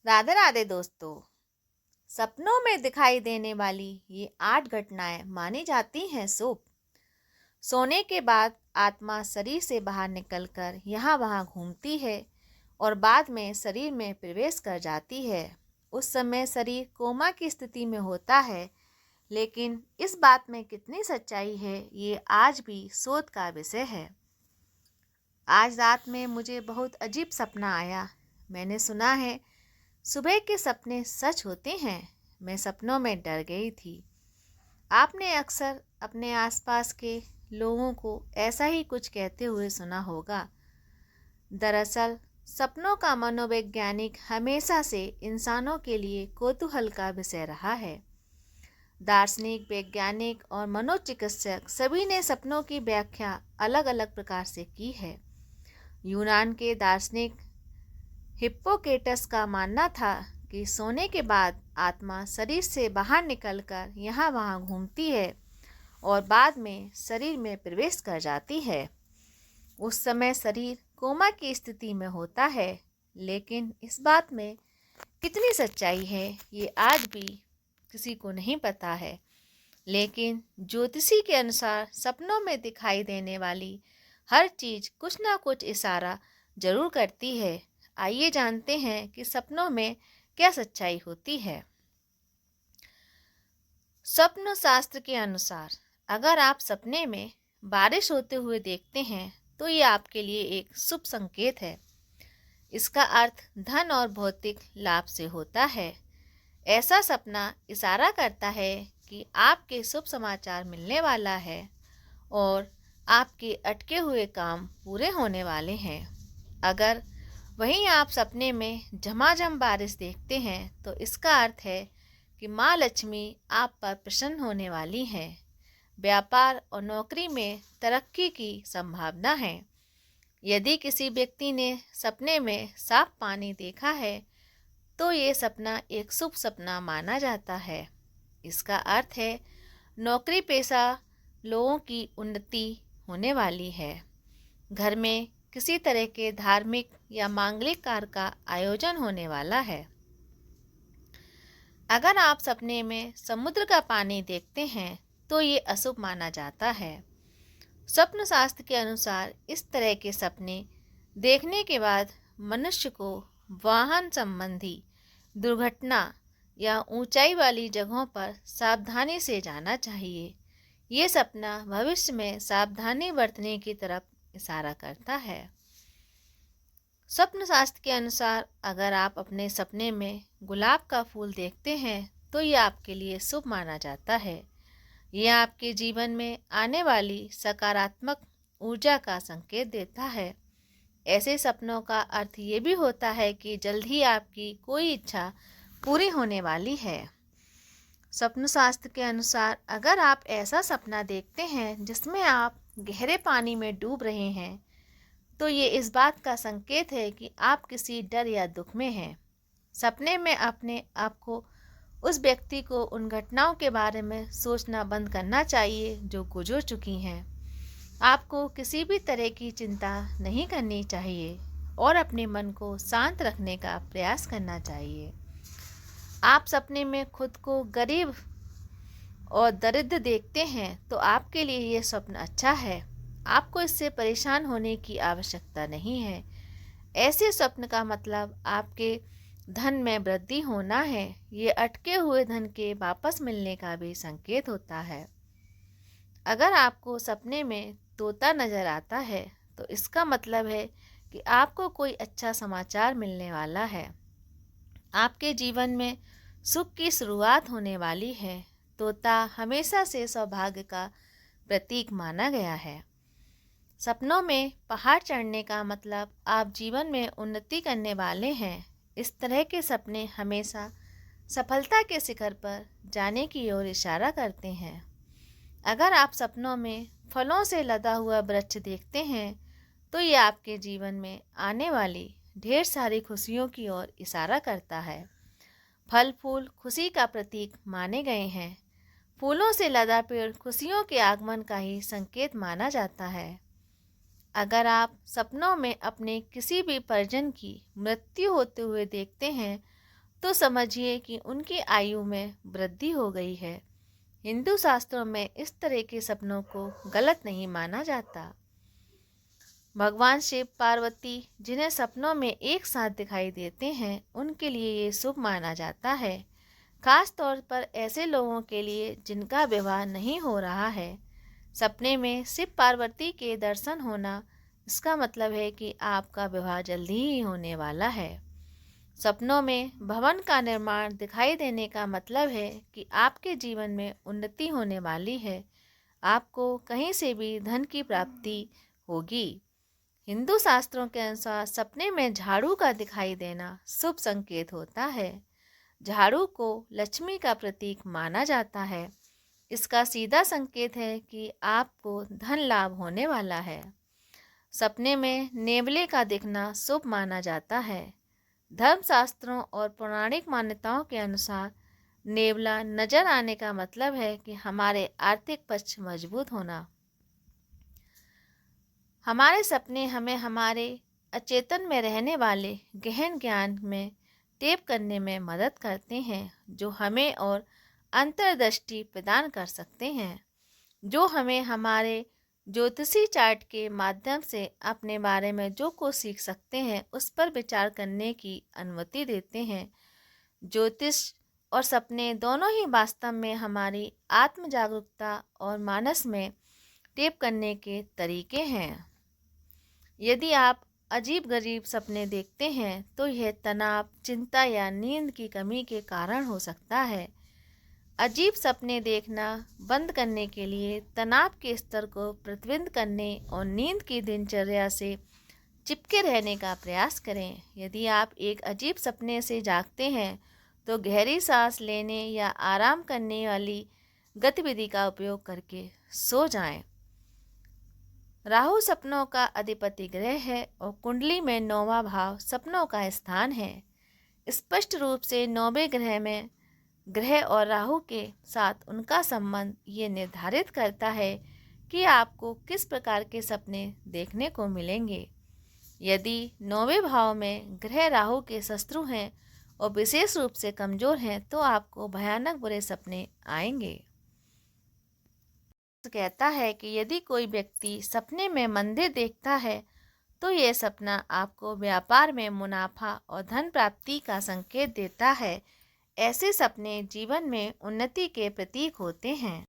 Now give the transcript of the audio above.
राधे राधे दोस्तों। सपनों में दिखाई देने वाली ये 8 घटनाएं मानी जाती हैं शुभ। सोने के बाद आत्मा शरीर से बाहर निकलकर यहाँ वहाँ घूमती है और बाद में शरीर में प्रवेश कर जाती है। उस समय शरीर कोमा की स्थिति में होता है, लेकिन इस बात में कितनी सच्चाई है ये आज भी शोध का विषय है। आज रात में मुझे बहुत अजीब सपना आया। मैंने सुना है सुबह के सपने सच होते हैं। मैं सपनों में डर गई थी। आपने अक्सर अपने आसपास के लोगों को ऐसा ही कुछ कहते हुए सुना होगा। दरअसल सपनों का मनोवैज्ञानिक हमेशा से इंसानों के लिए कौतूहल का विषय रहा है। दार्शनिक, वैज्ञानिक और मनोचिकित्सक सभी ने सपनों की व्याख्या अलग अलग प्रकार से की है। यूनान के दार्शनिक हिप्पोक्रेटस का मानना था कि सोने के बाद आत्मा शरीर से बाहर निकलकर यहाँ वहाँ घूमती है और बाद में शरीर में प्रवेश कर जाती है। उस समय शरीर कोमा की स्थिति में होता है, लेकिन इस बात में कितनी सच्चाई है ये आज भी किसी को नहीं पता है। लेकिन ज्योतिषी के अनुसार सपनों में दिखाई देने वाली हर चीज़ कुछ ना कुछ इशारा जरूर करती है। आइए जानते हैं कि सपनों में क्या सच्चाई होती है। स्वप्न शास्त्र के अनुसार अगर आप सपने में बारिश होते हुए देखते हैं तो ये आपके लिए एक शुभ संकेत है। इसका अर्थ धन और भौतिक लाभ से होता है। ऐसा सपना इशारा करता है कि आपके शुभ समाचार मिलने वाला है और आपके अटके हुए काम पूरे होने वाले हैं। अगर वहीं आप सपने में झमाझम बारिश देखते हैं तो इसका अर्थ है कि माँ लक्ष्मी आप पर प्रसन्न होने वाली हैं। व्यापार और नौकरी में तरक्की की संभावना है। यदि किसी व्यक्ति ने सपने में साफ पानी देखा है तो ये सपना एक शुभ सपना माना जाता है। इसका अर्थ है नौकरी पेशा लोगों की उन्नति होने वाली है। घर में किसी तरह के धार्मिक या मांगलिक कार्य का आयोजन होने वाला है। अगर आप सपने में समुद्र का पानी देखते हैं तो ये अशुभ माना जाता है। स्वप्न शास्त्र के अनुसार इस तरह के सपने देखने के बाद मनुष्य को वाहन संबंधी दुर्घटना या ऊंचाई वाली जगहों पर सावधानी से जाना चाहिए। ये सपना भविष्य में सावधानी बरतने की तरफ इशारा करता है। स्वप्न शास्त्र के अनुसार अगर आप अपने सपने में गुलाब का फूल देखते हैं तो ये आपके लिए शुभ माना जाता है। यह आपके जीवन में आने वाली सकारात्मक ऊर्जा का संकेत देता है। ऐसे सपनों का अर्थ ये भी होता है कि जल्द ही आपकी कोई इच्छा पूरी होने वाली है। स्वप्न शास्त्र के अनुसार अगर आप ऐसा सपना देखते हैं जिसमें आप गहरे पानी में डूब रहे हैं तो ये इस बात का संकेत है कि आप किसी डर या दुख में हैं। सपने में अपने आप को उस व्यक्ति को उन घटनाओं के बारे में सोचना बंद करना चाहिए जो गुजर चुकी हैं। आपको किसी भी तरह की चिंता नहीं करनी चाहिए और अपने मन को शांत रखने का प्रयास करना चाहिए। आप सपने में खुद को गरीब और दरिद्र देखते हैं तो आपके लिए यह स्वप्न अच्छा है। आपको इससे परेशान होने की आवश्यकता नहीं है। ऐसे स्वप्न का मतलब आपके धन में वृद्धि होना है। ये अटके हुए धन के वापस मिलने का भी संकेत होता है। अगर आपको सपने में तोता नजर आता है तो इसका मतलब है कि आपको कोई अच्छा समाचार मिलने वाला है। आपके जीवन में सुख की शुरुआत होने वाली है। तोता हमेशा से सौभाग्य का प्रतीक माना गया है। सपनों में पहाड़ चढ़ने का मतलब आप जीवन में उन्नति करने वाले हैं। इस तरह के सपने हमेशा सफलता के शिखर पर जाने की ओर इशारा करते हैं। अगर आप सपनों में फलों से लदा हुआ वृक्ष देखते हैं तो ये आपके जीवन में आने वाली ढेर सारी खुशियों की ओर इशारा करता है। फल फूल खुशी का प्रतीक माने गए हैं। फूलों से लदा पेड़ खुशियों के आगमन का ही संकेत माना जाता है। अगर आप सपनों में अपने किसी भी परिजन की मृत्यु होते हुए देखते हैं तो समझिए कि उनकी आयु में वृद्धि हो गई है। हिंदू शास्त्रों में इस तरह के सपनों को गलत नहीं माना जाता। भगवान शिव पार्वती जिन्हें सपनों में एक साथ दिखाई देते हैं, उनके लिए ये शुभ माना जाता है। खास तौर पर ऐसे लोगों के लिए जिनका विवाह नहीं हो रहा है। सपने में शिव पार्वती के दर्शन होना, इसका मतलब है कि आपका विवाह जल्दी ही होने वाला है। सपनों में भवन का निर्माण दिखाई देने का मतलब है कि आपके जीवन में उन्नति होने वाली है। आपको कहीं से भी धन की प्राप्ति होगी। हिंदू शास्त्रों के अनुसार सपने में झाड़ू का दिखाई देना शुभ संकेत होता है। झाड़ू को लक्ष्मी का प्रतीक माना जाता है। इसका सीधा संकेत है कि आपको धन लाभ होने वाला है। सपने में नेवले का दिखना शुभ माना जाता है। धर्मशास्त्रों और पौराणिक मान्यताओं के अनुसार नेवला नजर आने का मतलब है कि हमारे आर्थिक पक्ष मजबूत होना। हमारे सपने हमें हमारे अचेतन में रहने वाले गहन ज्ञान में टेप करने में मदद करते हैं, जो हमें और अंतर्दृष्टि प्रदान कर सकते हैं, जो हमें हमारे ज्योतिषी चार्ट के माध्यम से अपने बारे में जो कुछ सीख सकते हैं उस पर विचार करने की अनुमति देते हैं। ज्योतिष और सपने दोनों ही वास्तव में हमारी आत्म जागरूकता और मानस में टेप करने के तरीके हैं। यदि आप अजीब-गरीब सपने देखते हैं तो यह तनाव, चिंता या नींद की कमी के कारण हो सकता है। अजीब सपने देखना बंद करने के लिए तनाव के स्तर को प्रतिबिंबित करने और नींद की दिनचर्या से चिपके रहने का प्रयास करें। यदि आप एक अजीब सपने से जागते हैं तो गहरी सांस लेने या आराम करने वाली गतिविधि का उपयोग करके सो जाएं। राहु सपनों का अधिपति ग्रह है और कुंडली में 9वां भाव सपनों का स्थान है। स्पष्ट रूप से 9वें ग्रह और राहु के साथ उनका संबंध ये निर्धारित करता है कि आपको किस प्रकार के सपने देखने को मिलेंगे। यदि 9वें भाव में ग्रह राहु के शत्रु हैं और विशेष रूप से कमजोर हैं तो आपको भयानक बुरे सपने आएंगे। कहता है कि यदि कोई व्यक्ति सपने में मंदिर देखता है तो यह सपना आपको व्यापार में मुनाफा और धन प्राप्ति का संकेत देता है। ऐसे सपने जीवन में उन्नति के प्रतीक होते हैं।